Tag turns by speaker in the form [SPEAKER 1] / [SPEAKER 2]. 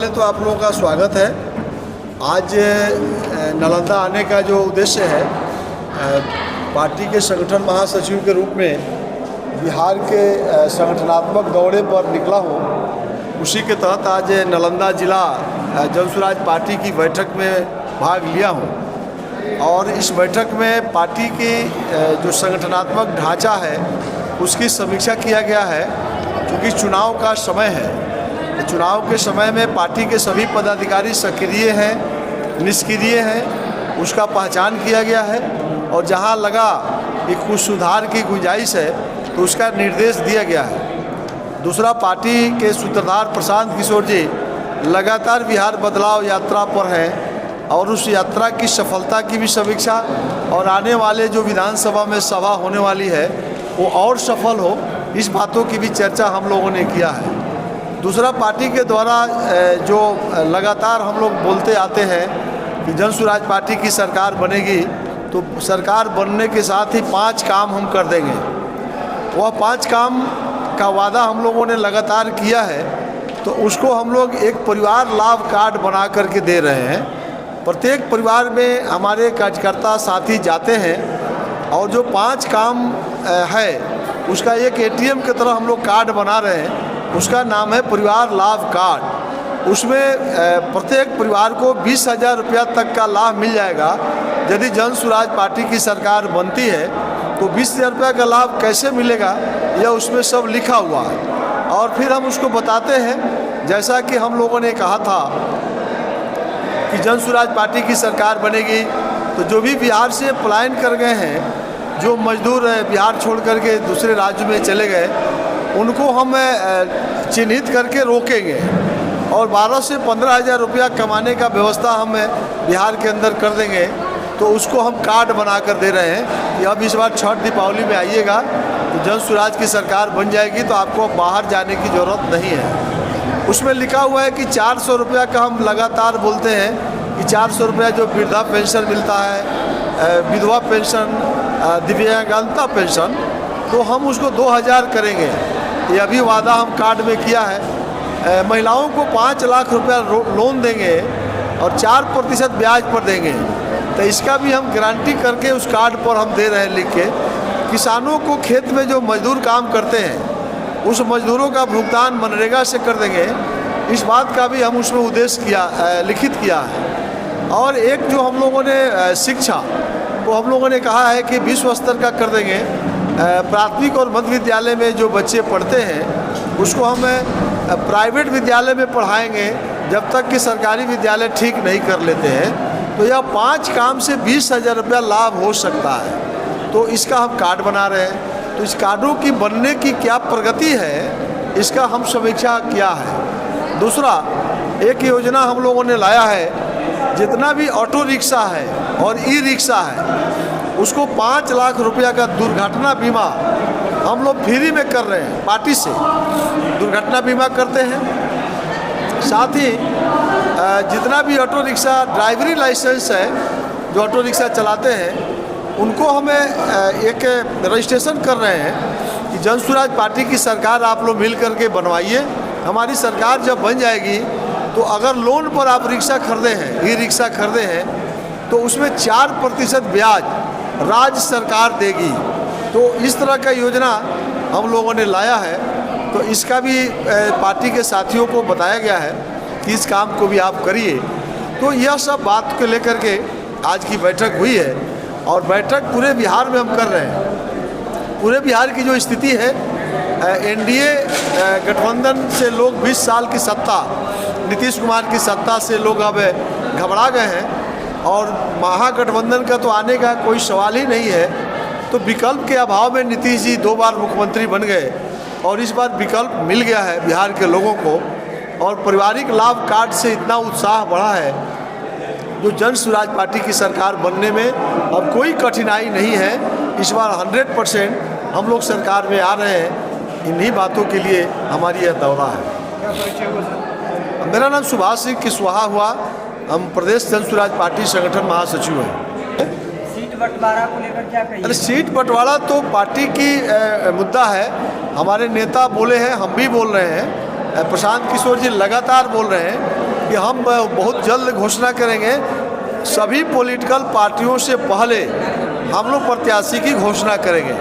[SPEAKER 1] तो आप लोगों का स्वागत है। आज नालंदा आने का जो उद्देश्य है, पार्टी के संगठन महासचिव के रूप में बिहार के संगठनात्मक दौरे पर निकला हूँ। उसी के तहत आज नालंदा जिला जन स्वराज पार्टी की बैठक में भाग लिया हूँ और इस बैठक में पार्टी की जो संगठनात्मक ढांचा है उसकी समीक्षा किया गया है। क्योंकि चुनाव का समय है, चुनाव के समय में पार्टी के सभी पदाधिकारी सक्रिय हैं, निष्क्रिय हैं, उसका पहचान किया गया है और जहां लगा कि कुछ सुधार की गुंजाइश है तो उसका निर्देश दिया गया है। दूसरा, पार्टी के सूत्रधार प्रशांत किशोर जी लगातार बिहार बदलाव यात्रा पर हैं और उस यात्रा की सफलता की भी समीक्षा और आने वाले जो विधानसभा में सभा होने वाली है वो और सफल हो, इस बातों की भी चर्चा हम लोगों ने किया है। दूसरा, पार्टी के द्वारा जो लगातार हम लोग बोलते आते हैं कि जन स्वराज पार्टी की सरकार बनेगी तो सरकार बनने के साथ ही 5 काम हम कर देंगे। वह 5 काम का वादा हम लोगों ने लगातार किया है, तो उसको हम लोग एक परिवार लाभ कार्ड बना करके दे रहे हैं। प्रत्येक परिवार में हमारे कार्यकर्ता साथी जाते हैं और जो 5 काम है उसका एक ATM की तरह हम लोग कार्ड बना रहे हैं। उसका नाम है परिवार लाभ कार्ड। उसमें प्रत्येक परिवार को 20,000 रुपया तक का लाभ मिल जाएगा। यदि जन स्वराज पार्टी की सरकार बनती है तो 20,000 रुपया का लाभ कैसे मिलेगा यह उसमें सब लिखा हुआ है और फिर हम उसको बताते हैं। जैसा कि हम लोगों ने कहा था कि जन स्वराज पार्टी की सरकार बनेगी तो जो भी बिहार से पलायन कर गए हैं, जो मजदूर बिहार छोड़ करके दूसरे राज्य में चले गए, उनको हम चिन्हित करके रोकेंगे और 12 से 15,000 रुपया कमाने का व्यवस्था हम बिहार के अंदर कर देंगे। तो उसको हम कार्ड बना कर दे रहे हैं कि अब इस बार छठ दीपावली में आइएगा तो जन स्वराज की सरकार बन जाएगी तो आपको बाहर जाने की ज़रूरत नहीं है। उसमें लिखा हुआ है कि 400 रुपया का हम लगातार बोलते हैं कि 400 रुपया जो वृद्धा पेंशन मिलता है, विधवा पेंशन, दिव्यांगता पेंशन, तो हम उसको 2,000 करेंगे। ये अभी वादा हम कार्ड में किया है। महिलाओं को 5 लाख रुपया लोन देंगे और 4% ब्याज पर देंगे। तो इसका भी हम गारंटी करके उस कार्ड पर हम दे रहे हैं लिख के। किसानों को खेत में जो मजदूर काम करते हैं उस मजदूरों का भुगतान मनरेगा से कर देंगे। इस बात का भी हम उसमें उद्देश्य लिखित किया है। और एक जो हम लोगों ने शिक्षा, वो हम लोगों ने कहा है कि विश्व स्तर का कर देंगे। प्राथमिक और मध्य विद्यालय में जो बच्चे पढ़ते हैं उसको हम प्राइवेट विद्यालय में पढ़ाएंगे जब तक कि सरकारी विद्यालय ठीक नहीं कर लेते हैं। तो यह 5 काम से 20,000 रुपया लाभ हो सकता है। तो इसका हम कार्ड बना रहे हैं। तो इस कार्डों की बनने की क्या प्रगति है इसका हम समीक्षा किया है। दूसरा, एक योजना हम लोगों ने लाया है, जितना भी ऑटो रिक्शा है और ई-रिक्शा है उसको 5 लाख रुपया का दुर्घटना बीमा हम लोग फ्री में कर रहे हैं। पार्टी से दुर्घटना बीमा करते हैं। साथ ही जितना भी ऑटो रिक्शा ड्राइवरी लाइसेंस है, जो ऑटो रिक्शा चलाते हैं, उनको हमें एक रजिस्ट्रेशन कर रहे हैं कि जन स्वराज पार्टी की सरकार आप लोग मिल करके बनवाइए। हमारी सरकार जब बन जाएगी तो अगर लोन पर आप रिक्शा खरीदे हैं, ई-रिक्शा खरीदे हैं, तो उसमें 4% ब्याज राज्य सरकार देगी। तो इस तरह का योजना हम लोगों ने लाया है। तो इसका भी पार्टी के साथियों को बताया गया है कि इस काम को भी आप करिए। तो यह सब बात को लेकर के आज की बैठक हुई है और बैठक पूरे बिहार में हम कर रहे हैं। पूरे बिहार की जो स्थिति है, NDA गठबंधन से लोग 20 साल की सत्ता, नीतीश कुमार की सत्ता से लोग अब घबरा गए हैं और महागठबंधन का तो आने का कोई सवाल ही नहीं है। तो विकल्प के अभाव में नीतीश जी 2 बार मुख्यमंत्री बन गए और इस बार विकल्प मिल गया है बिहार के लोगों को और पारिवारिक लाभ कार्ड से इतना उत्साह बढ़ा है जो जन स्वराज पार्टी की सरकार बनने में अब कोई कठिनाई नहीं है। इस बार 100% हम लोग सरकार में आ रहे हैं। इन्हीं बातों के लिए हमारी यह दौरा है। मेरा नाम सुभाष सिंह कुशवाहा हुआ। हम प्रदेश जन स्वराज पार्टी संगठन महासचिव हैं।
[SPEAKER 2] सीट बंटवारा को लेकर क्या कहिए?
[SPEAKER 1] अरे सीट बंटवारा तो पार्टी की मुद्दा है। हमारे नेता बोले हैं, हम भी बोल रहे हैं, प्रशांत किशोर जी लगातार बोल रहे हैं कि हम बहुत जल्द घोषणा करेंगे, सभी पॉलिटिकल पार्टियों से पहले हम लोग प्रत्याशी की घोषणा करेंगे।